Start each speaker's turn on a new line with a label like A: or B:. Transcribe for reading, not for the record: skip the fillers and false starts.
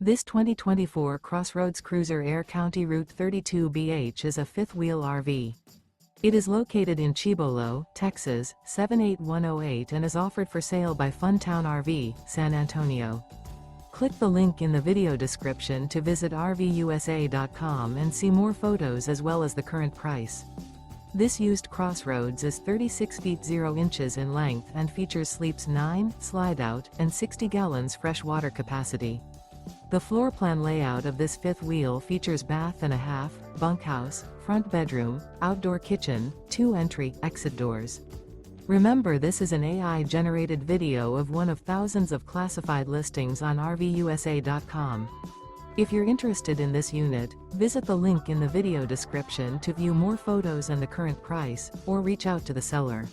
A: This 2024 CrossRoads Cruiser Aire CR32BH is a fifth-wheel RV. It is located in Cibolo, Texas, 78108 and is offered for sale by Funtown RV, San Antonio. Click the link in the video description to visit RVUSA.com and see more photos as well as the current price. This used CrossRoads is 36 feet 0 inches in length and features sleeps 9, Slideout, and 60 gallons fresh water capacity. The floor plan layout of this fifth wheel features bath and a half, bunkhouse, front bedroom, outdoor kitchen, 2 entry/exit doors. Remember, this is an AI-generated video of one of thousands of classified listings on RVUSA.com. If you're interested in this unit, visit the link in the video description to view more photos and the current price, or reach out to the seller.